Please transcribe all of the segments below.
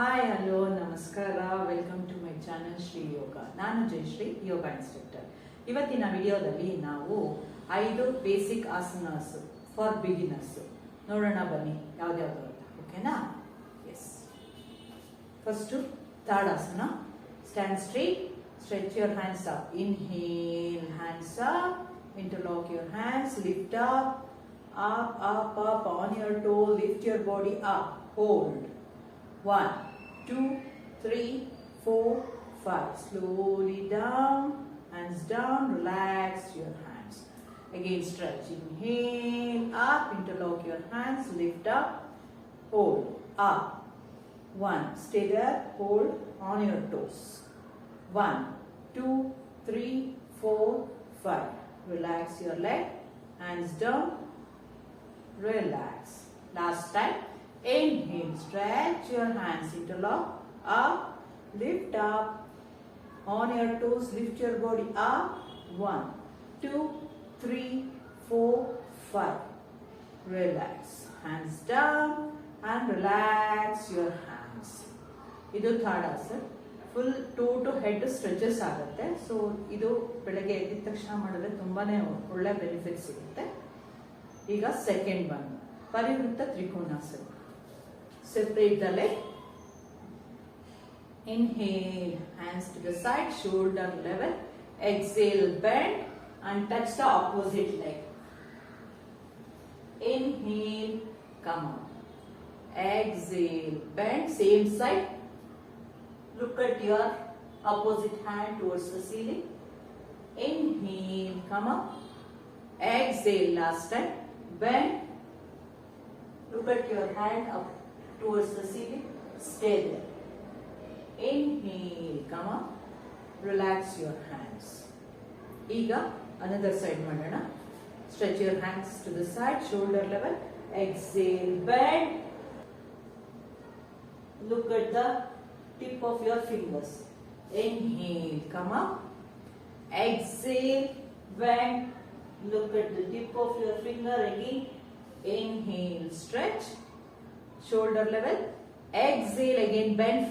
Hi hello ನಮಸ್ಕಾರ welcome to my channel Shri yoga. ನಾನು ಜಯಶ್ರೀ, ಯೋಗ instructor. ಇವತ್ತಿನ ವಿಡಿಯೋದಲ್ಲಿ ನಾವು 5 ಬೇಸಿಕ್ ಆಸನಾಸ್ ಫಾರ್ ಬಿಗಿನರ್ಸ್ ನೋಡೋಣ ಬನ್ನಿ ಯಾವ್ದ್ಯಾವ್ದು ಅಂತ. ಓಕೆನಾ? Yes. First Tadasana. Stand straight, stretch your hands up. Inhale, hands up, interlock your hands, lift up, up on your toe, lift your body up, hold. 1, 2, 3, 4, 5. Slowly down, hands down, relax your hands. Again stretch. Inhale, up, interlock your hands, lift up, hold, up. 1, stay there, hold on your toes. 1, 2, 3, 4, 5. Relax your leg, hands down, relax. Last time. Inhale, stretch your hands, interlock, up, lift up, on your toes, lift your body up. 1, 2, 3, 4, 5. Relax, hands down and relax your hands. Idu third asana. Full toe to head stretches ಆಗುತ್ತೆ. So ಇದು ಬೆಳಗ್ಗೆ ಎದ್ದ ತಕ್ಷಣ ಮಾಡಿದ್ರೆ ತುಂಬಾನೇ ಒಳ್ಳೆ benefit ಸಿಗುತ್ತೆ. ಈಗ second one, Parivritta Trikonasana. Separate the leg. Inhale, hands to the side, shoulder level. Exhale, bend and touch the opposite leg. Inhale, come up. Exhale, bend, same side. Look at your opposite hand towards the ceiling. Inhale, come up. Exhale, last time. Bend. Look at your hand up towards the ceiling. Stay there. Inhale, come up. Relax your hands. Ega another side madana. Stretch your hands to the side, shoulder level. Exhale, bend. Look at the tip of your fingers. Inhale, come up. Exhale, bend. Look at the tip of your finger again. Inhale, stretch, shoulder level. Exhale, again bend.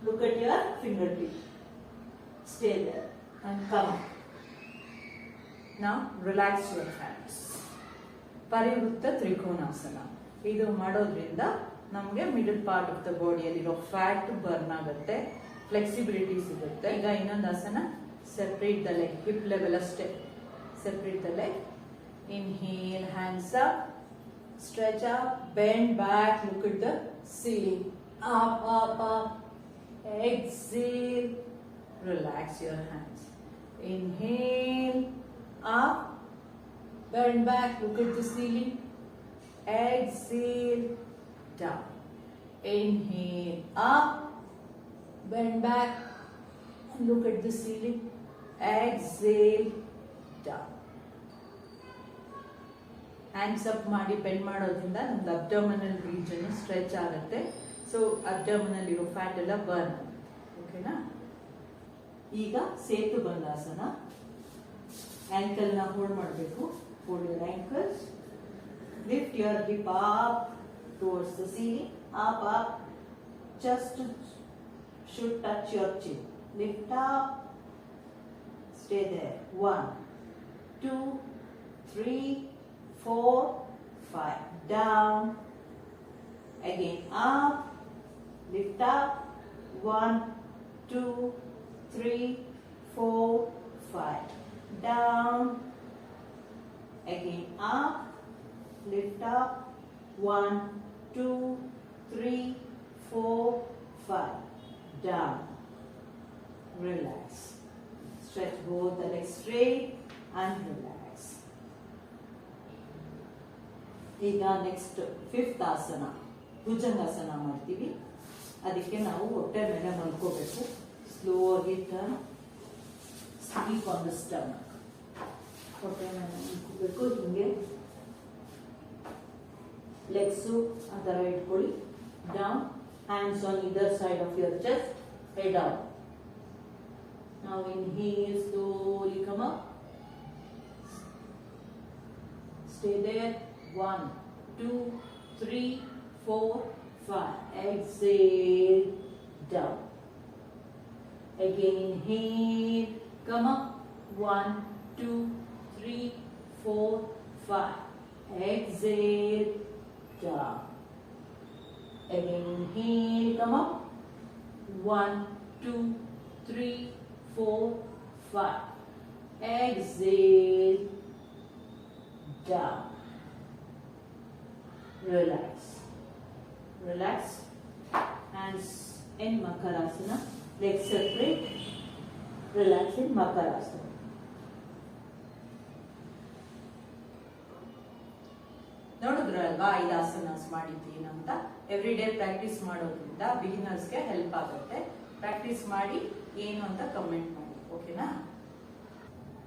Look at your fingertip. Stay there and come up. Now relax your hands. Parivritta Trikonasana. ಇದು ಮಾಡೋದ್ರಿಂದ ನಮಗೆ middle part of the ಬಾಡಿಯಲ್ಲಿರೋ fat burn ಆಗುತ್ತೆ, flexibility ಸಿಗುತ್ತೆ. ಈಗ ಇನ್ನೊಂದು ಆಸನ. Separate the leg, hip level ಅಷ್ಟೇ. Separate the leg. Inhale, hands up, stretch up, bend back, look at the ceiling. Up, up, up. Exhale, relax your hands. Inhale, up, bend back, look at the ceiling. Exhale, down. Inhale, up, bend back, and look at the ceiling. Exhale, down. Hands up ಮಾಡಿ bend ಮಾಡೋದ್ರಿಂದ ನಮ್ದು abdominal region stretch ಆಗುತ್ತೆ. So abdominal ಇರೋ fat ಎಲ್ಲ burn ಆಗುತ್ತೆ. ಓಕೆನಾ? ಈಗ Setu Bandhasana. Ankle ನ ಹೋಲ್ಡ್ ಮಾಡಬೇಕು. Hold your ankles. Lift your hip up towards the ceiling. Up up. Just should touch your chin. Lift up. Stay there. 1, 2, 3, 4, 5. Down. Again up. Lift up. 1, 2, 3, 4, 5. Down. Again up. Lift up. 1, 2, 3, 4, 5. Down. Relax. Stretch both the legs straight and relax. ಈಗ next fifth ಆಸನ, ಭುಜಂಗಾಸನ ಮಾಡ್ತೀವಿ. ಅದಕ್ಕೆ ನಾವು ಹೊಟ್ಟೆ ಮೇಲೆ ಮಲ್ಕೋಬೇಕು. Slowly turn, sleep on the stomach. ಹೊಟ್ಟೆ ಮೇಲೆ ಮಲ್ಕೋಬೇಕು. ಹಿಂಗೆ ಲೆಗ್ಸು ಆ ಥರ ಇಟ್ಕೊಳ್ಳಿ. Down, hands on either side of your chest, head out. ನಾವು inhale, slowly come up. Stay there. 1, 2, 3, 4, 5. Exhale, down. Again inhale, come up. 1, 2, 3, 4, 5. Exhale, down. Again inhale, come up. 1, 2, 3, 4, 5. Exhale, down. Relax. Relax. Hands in Makarasana. Legs separate. Relax in Makarasana. ನೋಡಿದ್ರಲ್ವಾ 5 ಆಸನಾಸ್ ಮಾಡಿದ್ದೀನಿ ಅಂತ. Every day practice ಮಾಡೋದ್ರಿಂದ ಬಿಗಿನರ್ಸ್ಗೆ help ಆಗುತ್ತೆ. Practice ಮಾಡಿ ಏನು ಅಂತ comment ಮಾಡಿ, ಓಕೆನಾ?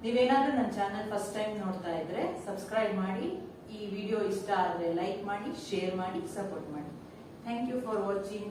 ನೀವೇನಾದ್ರೂ ನನ್ನ ಚಾನಲ್ ಫಸ್ಟ್ ಟೈಮ್ ನೋಡ್ತಾ ಇದ್ರೆ ಸಬ್ಸ್ಕ್ರೈಬ್ ಮಾಡಿ. ಈ ವಿಡಿಯೋ ಇಷ್ಟ ಆದರೆ ಲೈಕ್ ಮಾಡಿ, ಶೇರ್ ಮಾಡಿ, ಸಪೋರ್ಟ್ ಮಾಡಿ. Thank you for watching.